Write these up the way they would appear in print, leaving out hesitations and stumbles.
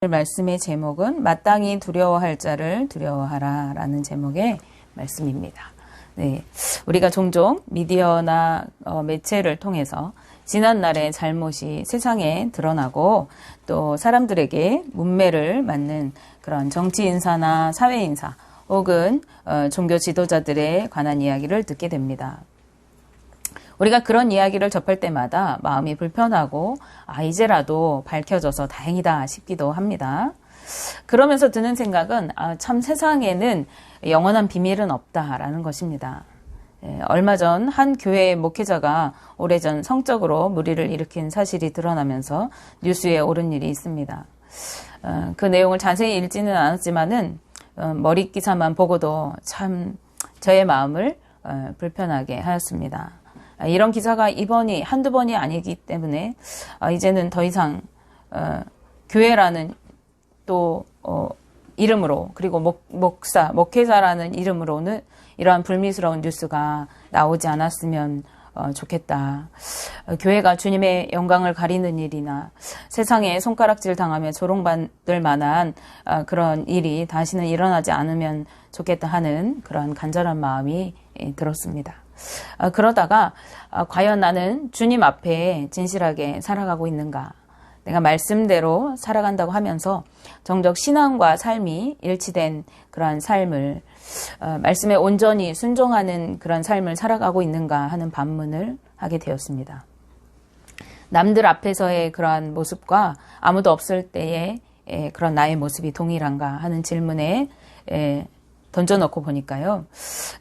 말씀의 제목은 마땅히 두려워할 자를 두려워하라 라는 제목의 말씀입니다. 네, 우리가 종종 미디어나 매체를 통해서 지난날의 잘못이 세상에 드러나고 또 사람들에게 문매를 맞는 그런 정치 인사나 사회 인사 혹은 종교 지도자들에 관한 이야기를 듣게 됩니다. 우리가 그런 이야기를 접할 때마다 마음이 불편하고 이제라도 밝혀져서 다행이다 싶기도 합니다. 그러면서 드는 생각은 참 세상에는 영원한 비밀은 없다라는 것입니다. 얼마 전 한 교회의 목회자가 오래전 성적으로 물의를 일으킨 사실이 드러나면서 뉴스에 오른 일이 있습니다. 그 내용을 자세히 읽지는 않았지만은 머릿 기사만 보고도 참 저의 마음을 불편하게 하였습니다. 이런 기사가 이번이 한두 번이 아니기 때문에 이제는 더 이상 교회라는 또 이름으로 그리고 목회자라는 이름으로는 이러한 불미스러운 뉴스가 나오지 않았으면 좋겠다. 교회가 주님의 영광을 가리는 일이나 세상에 손가락질 당하며 조롱받을 만한 그런 일이 다시는 일어나지 않으면 좋겠다 하는 그러한 간절한 마음이 들었습니다. 그러다가 과연 나는 주님 앞에 진실하게 살아가고 있는가? 내가 말씀대로 살아간다고 하면서 정작 신앙과 삶이 일치된 그러한 삶을 말씀에 온전히 순종하는 그런 삶을 살아가고 있는가 하는 반문을 하게 되었습니다. 남들 앞에서의 그러한 모습과 아무도 없을 때의 그런 나의 모습이 동일한가 하는 질문에 던져놓고 보니까요.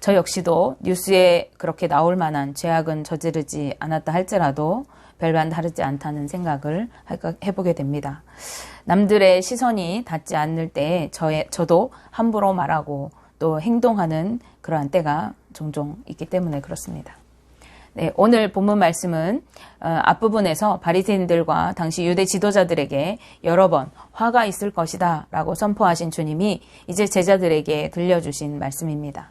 저 역시도 뉴스에 그렇게 나올 만한 죄악은 저지르지 않았다 할지라도 별반 다르지 않다는 생각을 해보게 됩니다. 남들의 시선이 닿지 않을 때 저도 함부로 말하고 또 행동하는 그러한 때가 종종 있기 때문에 그렇습니다. 네, 오늘 본문 말씀은 앞부분에서 바리새인들과 당시 유대 지도자들에게 여러 번 화가 있을 것이다 라고 선포하신 주님이 이제 제자들에게 들려주신 말씀입니다.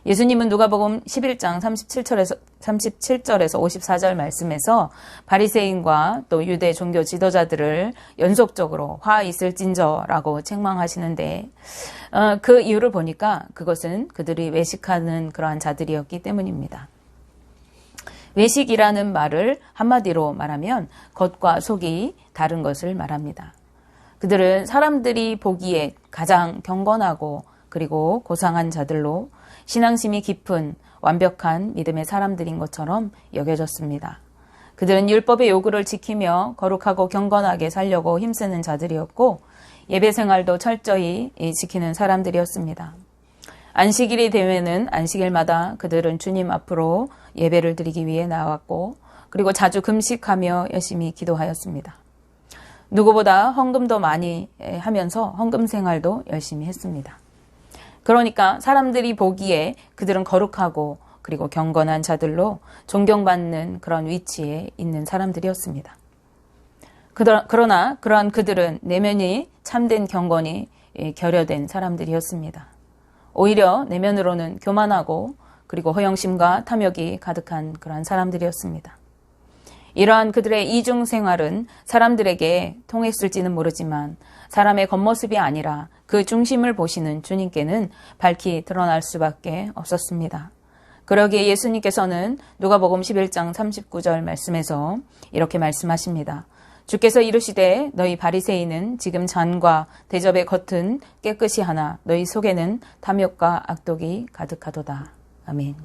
예수님은 누가복음 11장 37절에서 54절 말씀에서 바리새인과 또 유대 종교 지도자들을 연속적으로 화 있을진저라고 책망하시는데 그 이유를 보니까 그것은 그들이 외식하는 그러한 자들이었기 때문입니다. 외식이라는 말을 한마디로 말하면 겉과 속이 다른 것을 말합니다. 그들은 사람들이 보기에 가장 경건하고 그리고 고상한 자들로 신앙심이 깊은 완벽한 믿음의 사람들인 것처럼 여겨졌습니다. 그들은 율법의 요구를 지키며 거룩하고 경건하게 살려고 힘쓰는 자들이었고 예배 생활도 철저히 지키는 사람들이었습니다. 안식일이 되면은 안식일마다 그들은 주님 앞으로 예배를 드리기 위해 나왔고 그리고 자주 금식하며 열심히 기도하였습니다. 누구보다 헌금도 많이 하면서 헌금 생활도 열심히 했습니다. 그러니까 사람들이 보기에 그들은 거룩하고 그리고 경건한 자들로 존경받는 그런 위치에 있는 사람들이었습니다. 그러나 그러한 그들은 내면이 참된 경건이 결여된 사람들이었습니다. 오히려 내면으로는 교만하고 그리고 허영심과 탐욕이 가득한 그러한 사람들이었습니다. 이러한 그들의 이중 생활은 사람들에게 통했을지는 모르지만 사람의 겉모습이 아니라 그 중심을 보시는 주님께는 밝히 드러날 수밖에 없었습니다. 그러기에 예수님께서는 누가복음 11장 39절 말씀에서 이렇게 말씀하십니다. 주께서 이르시되 너희 바리새인은 지금 잔과 대접의 겉은 깨끗이 하나 너희 속에는 탐욕과 악독이 가득하도다. 아멘.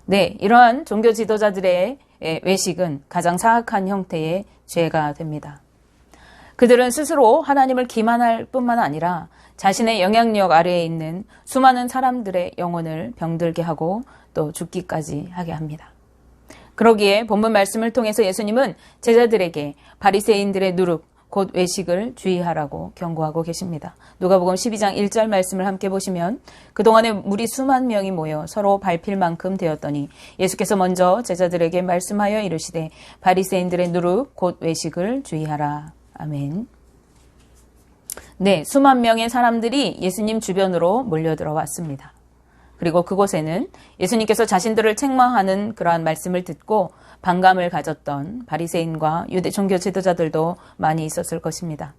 네, 이러한 종교 지도자들의 외식은 가장 사악한 형태의 죄가 됩니다. 그들은 스스로 하나님을 기만할 뿐만 아니라 자신의 영향력 아래에 있는 수많은 사람들의 영혼을 병들게 하고 또 죽기까지 하게 합니다. 그러기에 본문 말씀을 통해서 예수님은 제자들에게 바리새인들의 누룩, 곧 외식을 주의하라고 경고하고 계십니다. 누가복음 12장 1절 말씀을 함께 보시면 그동안에 무리 수만 명이 모여 서로 밟힐 만큼 되었더니 예수께서 먼저 제자들에게 말씀하여 이르시되 바리새인들의 누룩, 곧 외식을 주의하라. 아멘. 네, 수만 명의 사람들이 예수님 주변으로 몰려들어 왔습니다. 그리고 그곳에는 예수님께서 자신들을 책망하는 그러한 말씀을 듣고 반감을 가졌던 바리새인과 유대 종교 지도자들도 많이 있었을 것입니다.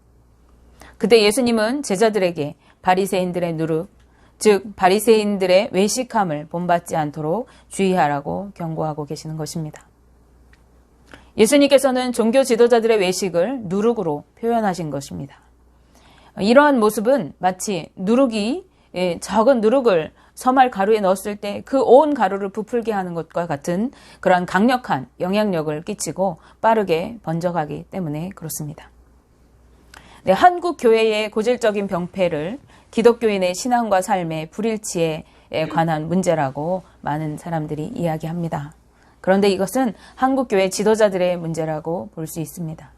그때 예수님은 제자들에게 바리새인들의 누룩, 즉 바리새인들의 외식함을 본받지 않도록 주의하라고 경고하고 계시는 것입니다. 예수님께서는 종교 지도자들의 외식을 누룩으로 표현하신 것입니다. 이러한 모습은 마치 누룩이 적은 누룩을 서말 가루에 넣었을 때 그 온 가루를 부풀게 하는 것과 같은 그러한 강력한 영향력을 끼치고 빠르게 번져가기 때문에 그렇습니다. 네, 한국 교회의 고질적인 병폐를 기독교인의 신앙과 삶의 불일치에 관한 문제라고 많은 사람들이 이야기합니다. 그런데 이것은 한국교회 지도자들의 문제라고 볼 수 있습니다.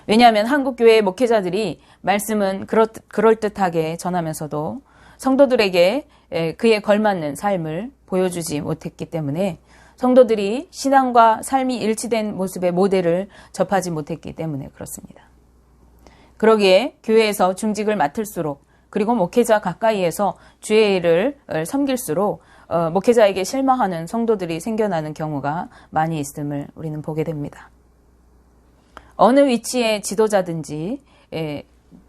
왜냐하면 한국교회 목회자들이 말씀은 그럴듯하게 전하면서도 성도들에게 그에 걸맞는 삶을 보여주지 못했기 때문에 성도들이 신앙과 삶이 일치된 모습의 모델을 접하지 못했기 때문에 그렇습니다. 그러기에 교회에서 중직을 맡을수록 그리고 목회자 가까이에서 주의 일을 섬길수록 목회자에게 실망하는 성도들이 생겨나는 경우가 많이 있음을 우리는 보게 됩니다. 어느 위치의 지도자든지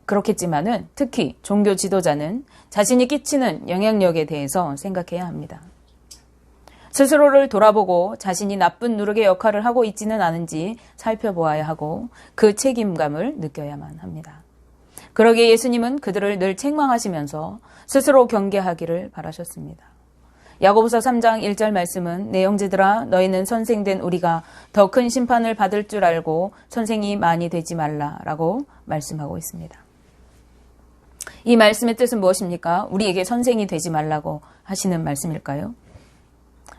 그렇겠지만은 특히 종교 지도자는 자신이 끼치는 영향력에 대해서 생각해야 합니다. 스스로를 돌아보고 자신이 나쁜 누룩의 역할을 하고 있지는 않은지 살펴보아야 하고 그 책임감을 느껴야만 합니다. 그러기에 예수님은 그들을 늘 책망하시면서 스스로 경계하기를 바라셨습니다. 야고보서 3장 1절 말씀은 내 형제들아 너희는 선생된 우리가 더 큰 심판을 받을 줄 알고 선생이 많이 되지 말라라고 말씀하고 있습니다. 이 말씀의 뜻은 무엇입니까? 우리에게 선생이 되지 말라고 하시는 말씀일까요?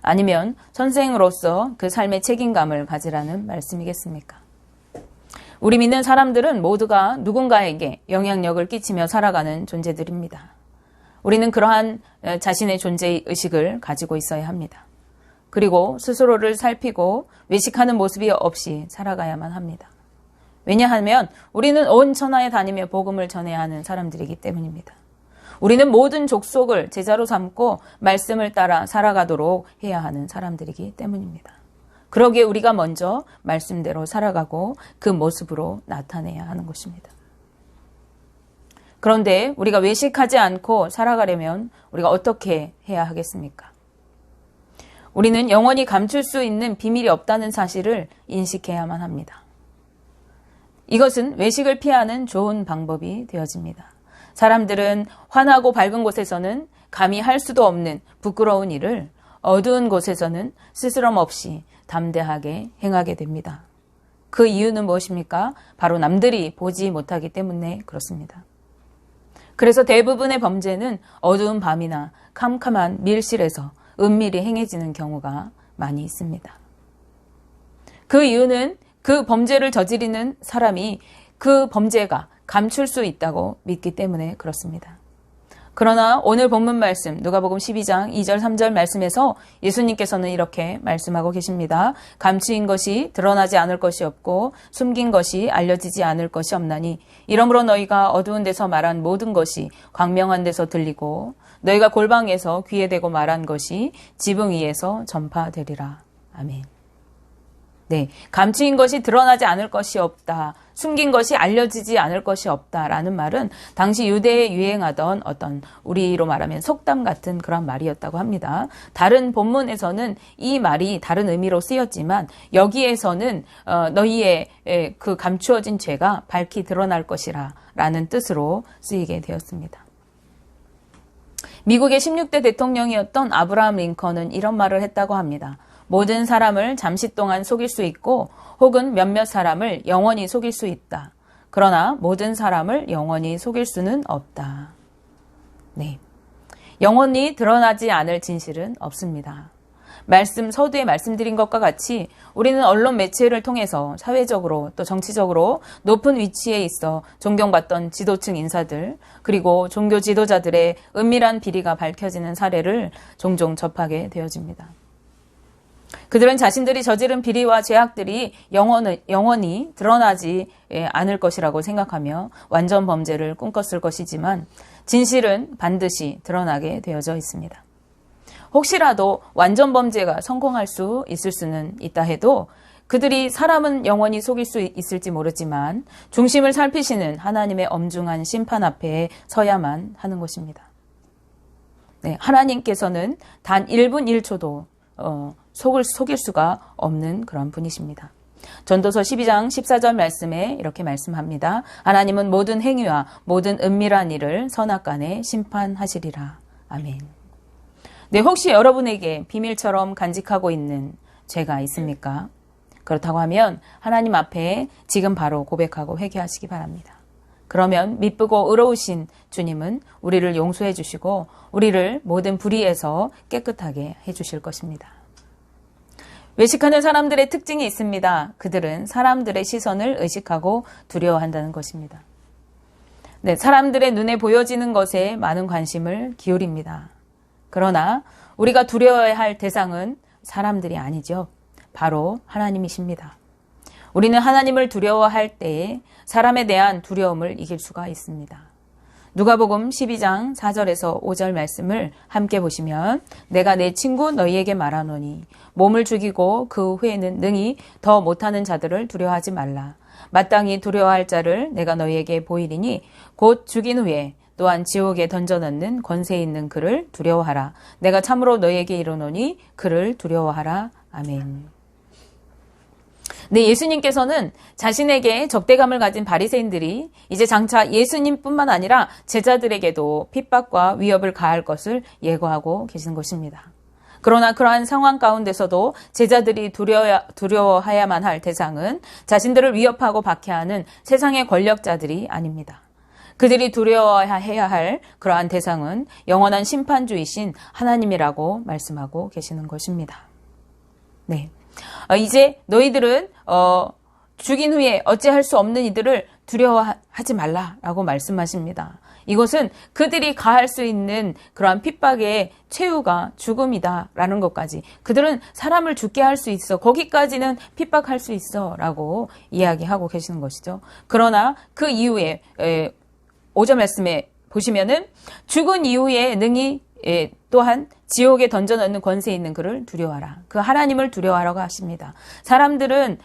아니면 선생으로서 그 삶의 책임감을 가지라는 말씀이겠습니까? 우리 믿는 사람들은 모두가 누군가에게 영향력을 끼치며 살아가는 존재들입니다. 우리는 그러한 자신의 존재의식을 가지고 있어야 합니다. 그리고 스스로를 살피고 외식하는 모습이 없이 살아가야만 합니다. 왜냐하면 우리는 온 천하에 다니며 복음을 전해야 하는 사람들이기 때문입니다. 우리는 모든 족속을 제자로 삼고 말씀을 따라 살아가도록 해야 하는 사람들이기 때문입니다. 그러기에 우리가 먼저 말씀대로 살아가고 그 모습으로 나타내야 하는 것입니다. 그런데 우리가 외식하지 않고 살아가려면 우리가 어떻게 해야 하겠습니까? 우리는 영원히 감출 수 있는 비밀이 없다는 사실을 인식해야만 합니다. 이것은 외식을 피하는 좋은 방법이 되어집니다. 사람들은 환하고 밝은 곳에서는 감히 할 수도 없는 부끄러운 일을 어두운 곳에서는 스스럼 없이 담대하게 행하게 됩니다. 그 이유는 무엇입니까? 바로 남들이 보지 못하기 때문에 그렇습니다. 그래서 대부분의 범죄는 어두운 밤이나 캄캄한 밀실에서 은밀히 행해지는 경우가 많이 있습니다. 그 이유는 그 범죄를 저지르는 사람이 그 범죄가 감출 수 있다고 믿기 때문에 그렇습니다. 그러나 오늘 본문 말씀 누가복음 12장 2절 3절 말씀에서 예수님께서는 이렇게 말씀하고 계십니다. 감추인 것이 드러나지 않을 것이 없고 숨긴 것이 알려지지 않을 것이 없나니 이러므로 너희가 어두운 데서 말한 모든 것이 광명한 데서 들리고 너희가 골방에서 귀에 대고 말한 것이 지붕 위에서 전파되리라. 아멘. 네, 감추인 것이 드러나지 않을 것이 없다. 숨긴 것이 알려지지 않을 것이 없다라는 말은 당시 유대에 유행하던 어떤 우리로 말하면 속담 같은 그런 말이었다고 합니다. 다른 본문에서는 이 말이 다른 의미로 쓰였지만 여기에서는 너희의 그 감추어진 죄가 밝히 드러날 것이라 라는 뜻으로 쓰이게 되었습니다. 미국의 16대 대통령이었던 아브라함 링컨은 이런 말을 했다고 합니다. 모든 사람을 잠시 동안 속일 수 있고 혹은 몇몇 사람을 영원히 속일 수 있다. 그러나 모든 사람을 영원히 속일 수는 없다. 네, 영원히 드러나지 않을 진실은 없습니다. 서두에 말씀드린 것과 같이 우리는 언론 매체를 통해서 사회적으로 또 정치적으로 높은 위치에 있어 존경받던 지도층 인사들 그리고 종교 지도자들의 은밀한 비리가 밝혀지는 사례를 종종 접하게 되어집니다. 그들은 자신들이 저지른 비리와 죄악들이 영원히 드러나지 않을 것이라고 생각하며 완전 범죄를 꿈꿨을 것이지만 진실은 반드시 드러나게 되어져 있습니다. 혹시라도 완전 범죄가 성공할 수 있을 수는 있다 해도 그들이 사람은 영원히 속일 수 있을지 모르지만 중심을 살피시는 하나님의 엄중한 심판 앞에 서야만 하는 것입니다. 네, 하나님께서는 단 1분 1초도 속일 수가 없는 그런 분이십니다. 전도서 12장 14절 말씀에 이렇게 말씀합니다. 하나님은 모든 행위와 모든 은밀한 일을 선악간에 심판하시리라. 아멘. 네, 혹시 여러분에게 비밀처럼 간직하고 있는 죄가 있습니까? 그렇다고 하면 하나님 앞에 지금 바로 고백하고 회개하시기 바랍니다. 그러면 미쁘고 의로우신 주님은 우리를 용서해 주시고 우리를 모든 불의에서 깨끗하게 해 주실 것입니다. 외식하는 사람들의 특징이 있습니다. 그들은 사람들의 시선을 의식하고 두려워한다는 것입니다. 네, 사람들의 눈에 보여지는 것에 많은 관심을 기울입니다. 그러나 우리가 두려워해야 할 대상은 사람들이 아니죠. 바로 하나님이십니다. 우리는 하나님을 두려워할 때에 사람에 대한 두려움을 이길 수가 있습니다. 누가복음 12장 4절에서 5절 말씀을 함께 보시면 내가 내 친구 너희에게 말하노니 몸을 죽이고 그 후에는 능히 더 못하는 자들을 두려워하지 말라. 마땅히 두려워할 자를 내가 너희에게 보이리니 곧 죽인 후에 또한 지옥에 던져넣는 권세 있는 그를 두려워하라. 내가 참으로 너희에게 이르노니 그를 두려워하라. 아멘. 네, 예수님께서는 자신에게 적대감을 가진 바리새인들이 이제 장차 예수님뿐만 아니라 제자들에게도 핍박과 위협을 가할 것을 예고하고 계신 것입니다. 그러나 그러한 상황 가운데서도 제자들이 두려워해야만 할 대상은 자신들을 위협하고 박해하는 세상의 권력자들이 아닙니다. 그들이 두려워해야 할 그러한 대상은 영원한 심판주이신 하나님이라고 말씀하고 계시는 것입니다. 네. 이제 너희들은 죽인 후에 어찌할 수 없는 이들을 두려워하지 말라라고 말씀하십니다. 이것은 그들이 가할 수 있는 그러한 핍박의 최후가 죽음이다라는 것까지, 그들은 사람을 죽게 할 수 있어, 거기까지는 핍박할 수 있어 라고 이야기하고 계시는 것이죠. 그러나 그 이후에 5절 말씀에 보시면은 죽은 이후에 능히 또한 지옥에 던져넣는 권세 있는 그를 두려워하라. 그 하나님을 두려워하라고 하십니다. 사람들은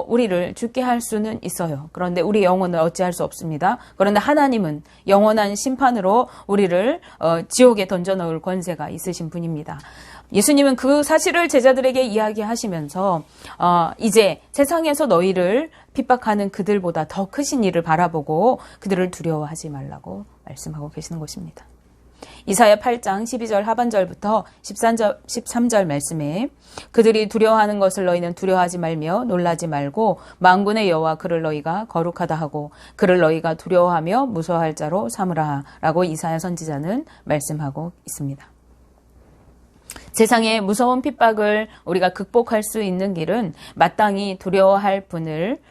우리를 죽게 할 수는 있어요. 그런데 우리 영혼을 어찌할 수 없습니다. 그런데 하나님은 영원한 심판으로 우리를 지옥에 던져넣을 권세가 있으신 분입니다. 예수님은 그 사실을 제자들에게 이야기하시면서 이제 세상에서 너희를 핍박하는 그들보다 더 크신 일을 바라보고 그들을 두려워하지 말라고 말씀하고 계시는 것입니다. 이사야 8장 12절 하반절부터 13절 말씀에 그들이 두려워하는 것을 너희는 두려워하지 말며 놀라지 말고 만군의 여호와 그를 너희가 거룩하다 하고 그를 너희가 두려워하며 무서워할 자로 삼으라 라고 이사야 선지자는 말씀하고 있습니다. 세상의 무서운 핍박을 우리가 극복할 수 있는 길은 마땅히 두려워할 분을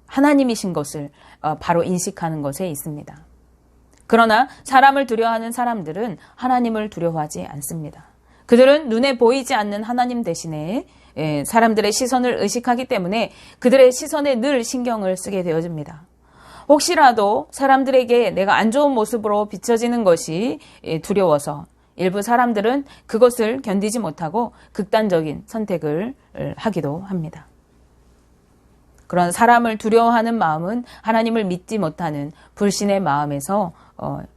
하나님이신 것을 바로 인식하는 것에 있습니다. 그러나 사람을 두려워하는 사람들은 하나님을 두려워하지 않습니다. 그들은 눈에 보이지 않는 하나님 대신에 사람들의 시선을 의식하기 때문에 그들의 시선에 늘 신경을 쓰게 되어집니다. 혹시라도 사람들에게 내가 안 좋은 모습으로 비춰지는 것이 두려워서 일부 사람들은 그것을 견디지 못하고 극단적인 선택을 하기도 합니다. 그런 사람을 두려워하는 마음은 하나님을 믿지 못하는 불신의 마음에서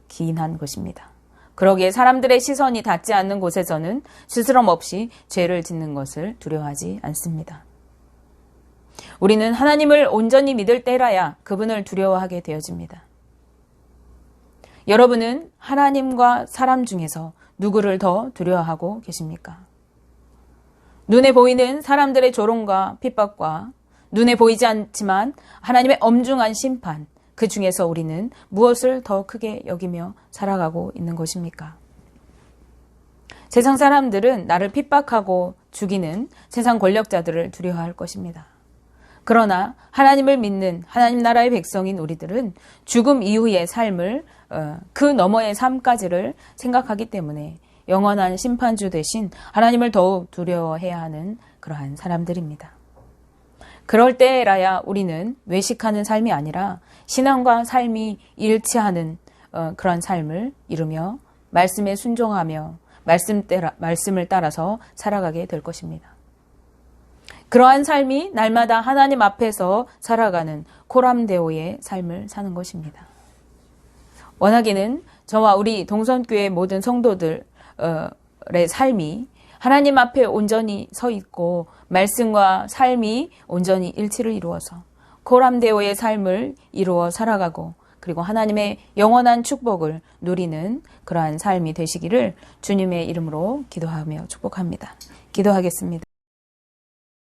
기인한 것입니다. 그러기에 사람들의 시선이 닿지 않는 곳에서는 스스럼 없이 죄를 짓는 것을 두려워하지 않습니다. 우리는 하나님을 온전히 믿을 때라야 그분을 두려워하게 되어집니다. 여러분은 하나님과 사람 중에서 누구를 더 두려워하고 계십니까? 눈에 보이는 사람들의 조롱과 핍박과 눈에 보이지 않지만 하나님의 엄중한 심판, 그 중에서 우리는 무엇을 더 크게 여기며 살아가고 있는 것입니까? 세상 사람들은 나를 핍박하고 죽이는 세상 권력자들을 두려워할 것입니다. 그러나 하나님을 믿는 하나님 나라의 백성인 우리들은 죽음 이후의 삶을 그 너머의 삶까지를 생각하기 때문에 영원한 심판주 되신 하나님을 더욱 두려워해야 하는 그러한 사람들입니다. 그럴 때라야 우리는 외식하는 삶이 아니라 신앙과 삶이 일치하는 그런 삶을 이루며 말씀에 순종하며 말씀을 따라서 살아가게 될 것입니다. 그러한 삶이 날마다 하나님 앞에서 살아가는 코람데오의 삶을 사는 것입니다. 원하기는 저와 우리 동선교회 모든 성도들의 삶이 하나님 앞에 온전히 서 있고 말씀과 삶이 온전히 일치를 이루어서 코람데오의 삶을 이루어 살아가고 그리고 하나님의 영원한 축복을 누리는 그러한 삶이 되시기를 주님의 이름으로 기도하며 축복합니다. 기도하겠습니다.